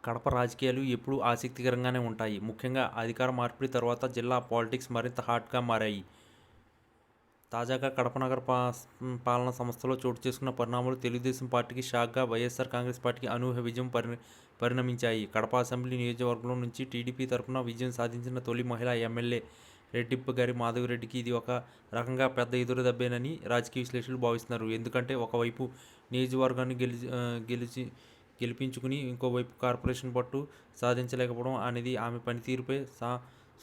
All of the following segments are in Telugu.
కడప రాజకీయాలు ఎప్పుడూ ఆసక్తికరంగానే ఉంటాయి. ముఖ్యంగా అధికార మార్పిడి తర్వాత జిల్లా పాలిటిక్స్ మరింత హాట్గా మారాయి. తాజాగా కడప నగర పాలనా సంస్థలో చోటు చేసుకున్న పరిణామాలు తెలుగుదేశం పార్టీకి షాక్గా, వైఎస్ఆర్ కాంగ్రెస్ పార్టీకి అనూహ్య విజయం పరిణమించాయి. కడప అసెంబ్లీ నియోజకవర్గం నుంచి టీడీపీ తరఫున విజయం సాధించిన తొలి మహిళా ఎమ్మెల్యే రెడ్డిప్పగారి మాధవిరెడ్డికి ఇది ఒక రకంగా పెద్ద ఎదురుదెబ్బేనని రాజకీయ విశ్లేషకులు భావిస్తున్నారు. ఎందుకంటే ఒకవైపు నియోజకవర్గాన్ని గెలిచి గెలిపించుకుని ఇంకోవైపు కార్పొరేషన్ పట్టు సాధించలేకపోవడం అనేది ఆమె పనితీరుపై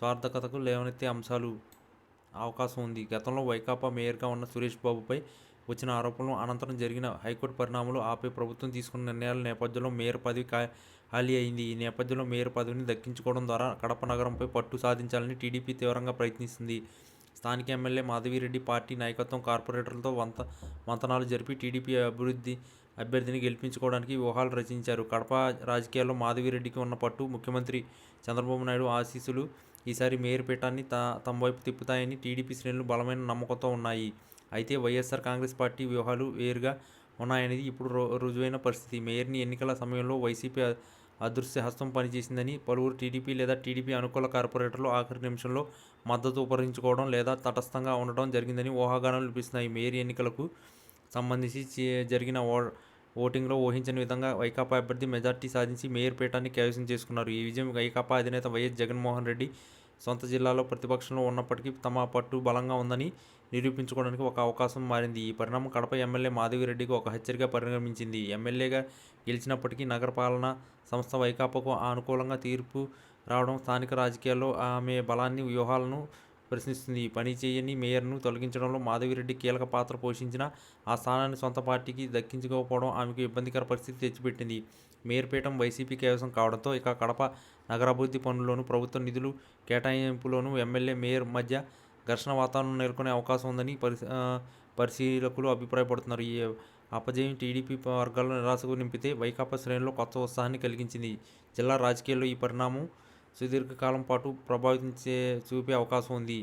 సార్థకతకు లేవనెత్తే అంశాలు అవకాశం ఉంది. గతంలో వైకాపా మేయర్గా ఉన్న సురేష్ బాబుపై వచ్చిన ఆరోపణలు అనంతరం జరిగిన హైకోర్టు పరిణామాలు ఆపై ప్రభుత్వం తీసుకున్న నిర్ణయాల నేపథ్యంలో మేయర్ పదవి ఖాళీ అయింది. ఈ నేపథ్యంలో మేయర్ పదవిని దక్కించుకోవడం ద్వారా కడప నగరంపై పట్టు సాధించాలని టీడీపీ తీవ్రంగా ప్రయత్నిస్తుంది. స్థానిక ఎమ్మెల్యే మాధవిరెడ్డి పార్టీ నాయకత్వం కార్పొరేటర్లతో మంతనాలు జరిపి టీడీపీ అభ్యర్థిని గెలిపించుకోవడానికి వ్యూహాలు రచించారు. కడప రాజకీయాల్లో మాధవిరెడ్డికి ఉన్న పట్టు, ముఖ్యమంత్రి చంద్రబాబు నాయుడు ఆశీస్సులు ఈసారి మేయర్ పీఠాన్ని తమ వైపు తిప్పుతాయని టీడీపీ శ్రేణులు బలమైన నమ్మకంతో ఉన్నాయి. అయితే వైఎస్ఆర్ కాంగ్రెస్ పార్టీ వ్యూహాలు వేరుగా ఉన్నాయనేది ఇప్పుడు రుజువైన పరిస్థితి. మేయర్ని ఎన్నికల సమయంలో వైసీపీ అదృశ్య హస్తం పనిచేసిందని పలువురు టీడీపీ లేదా టీడీపీ అనుకూల కార్పొరేటర్లు ఆఖరి నిమిషంలో మద్దతు ఉపయోగించుకోవడం లేదా తటస్థంగా ఉండటం జరిగిందని ఊహాగానాలు వినిపిస్తున్నాయి. మేయర్ ఎన్నికలకు సంబంధించి జరిగిన ఓటింగ్లో ఊహించని విధంగా వైకాపా అభ్యర్థి మెజార్టీ సాధించి మేయర్ పీఠాన్ని కైవసం చేసుకున్నారు. ఈ విజయం వైకాపా అధినేత వైఎస్ జగన్మోహన్ రెడ్డి సొంత జిల్లాలో ప్రతిపక్షంలో ఉన్నప్పటికీ తమ పట్టు బలంగా ఉందని నిరూపించుకోవడానికి ఒక అవకాశం మారింది. ఈ పరిణామం కడప ఎమ్మెల్యే మాధవిరెడ్డికి ఒక హెచ్చరికగా పరిణమించింది. ఎమ్మెల్యేగా గెలిచినప్పటికీ నగరపాలనా సంస్థ వైకాపాకు అనుకూలంగా తీర్పు రావడం స్థానిక రాజకీయాల్లో ఆమె బలాన్ని, వ్యూహాలను ప్రశ్నిస్తుంది. పని చేయని మేయర్ను తొలగించడంలో మాధవిరెడ్డి కీలక పాత్ర పోషించిన ఆ స్థానాన్ని సొంత పార్టీకి దక్కించుకోకపోవడం ఆమెకు ఇబ్బందికర పరిస్థితి తెచ్చిపెట్టింది. మేయర్ పీఠం వైసీపీ కైవసం కావడంతో ఇక కడప నగరాభివృద్ధి పనుల్లోనూ, ప్రభుత్వ నిధులు కేటాయింపులోనూ ఎమ్మెల్యే, మేయర్ మధ్య ఘర్షణ వాతావరణం నెలకొనే అవకాశం ఉందని పరిశీలకులు అభిప్రాయపడుతున్నారు. ఈ అపజయం టీడీపీ వర్గాల్లో నిరాశకు నింపితే వైకాపా శ్రేణుల్లో కొత్త ఉత్సాహాన్ని కలిగించింది. జిల్లా రాజకీయాల్లో ఈ పరిణామం సుదీర్ఘకాలం పాటు ప్రభావితం చూపే అవకాశం ఉంది.